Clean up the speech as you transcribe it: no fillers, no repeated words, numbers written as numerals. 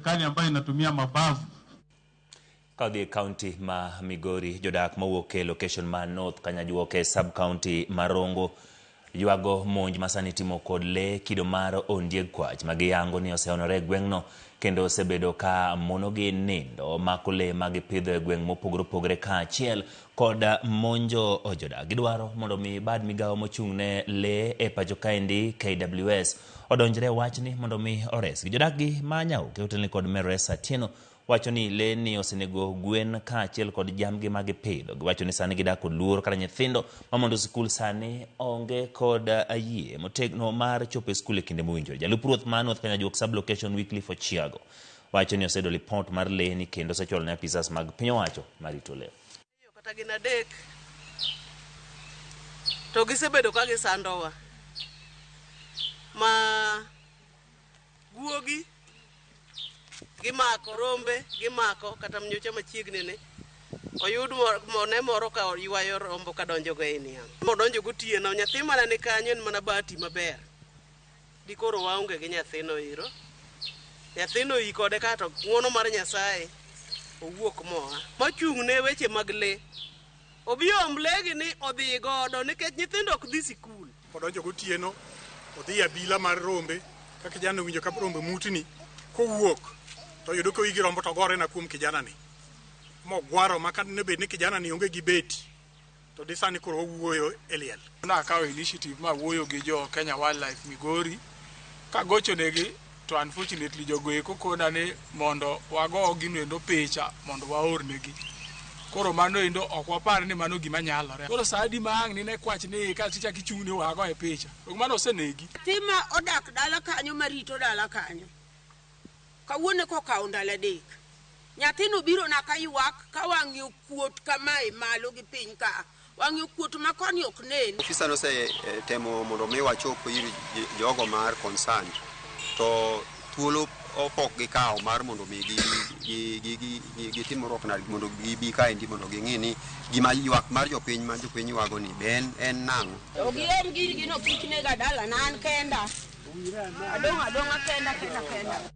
Serikali ambayo inatumia mabavu. Kadhi County ma Migori jodak mawuok e location ma North Kanyajuoke sub county Marongo yuago monj masani timo kod le kido mar ondieg kwach magiyango ni oseonore gweng'no kendo osebedo ka monogi nindo mako le magipidho e gweng' mopogore opogore kaachiel kod monjo ojodak. Gidwaro mondo mi bad migawo mochung'ne le e pacho kaendi KWS odonjre wachni mondo mi ores jodak gi Manyauke otelni kod Meresa Tieno wacho ni le ni osenego gwen kaachiel kod jamgi magipidho. Giwacho ni sani gidak kod luor kata nyithindo mamondo skul sani onge kod ayie motegno mar chopo skul e kinde mowinjore. Jalup ruoth ma North Kanyajuok sub location Wycliffe Ochiago wacho ni osedo lipot mar le ni kendo osechwalo ne apisas mag piny owacho marito le. Kata gin adek to gisebedo ka gisandowa ma guogi gimako rombe gimako kata mnyocha machiegni ne oyud mone moro ka ywayo rombo ka donjo go enia modonjo gotieno nyathi mana ne kanyo en mana bati maber dikoro waonge gi nyathino iro nyathino ikode kato ng'wono mar Nyasaye owuok moa machung' ne weche mag le obiom legi ni odhi godo nikech nyithindo ok dhi sikul odonjo gotieno odhi abila mar rombe ka kijana winjo ka rombe mutni kowuok to yudo ko igi rombo to gore na kuom kijana ni mogwaro maka ne bed ni kijana ni onge gi beti to disani koro wuoyo eliel na kawo initiative ma wuoyo gi jo Kenya Wildlife Migori ka gocho negi to unfortunately jogo eko kona ni mondo wago ginendo picha mondo waor negi koro mano endo ok wapar ni mano gima nyalore koro saadi mang ni ne kwach ni ka ticha kichung'ne wago e picha to mano osenegi tima odak dala kanyo marito dala kanyo kawuone ko kawo ndalo adek nyathino biro na kaywak ka wang'e kuot kamae malo gi piny ka wang'e kuot ma koni ok nen. Ofisa no se temo mondo mi wachopo ir jogo mar concern to thuolo opok gi kawo mar mondo mi gi timorok na mondo gibi kaendi mondo ging'i ni gima ywak mar jopiny ma jopiny ywago ni ben en nang'o. Ogier gino kik nega dala na an kenda adonga kenda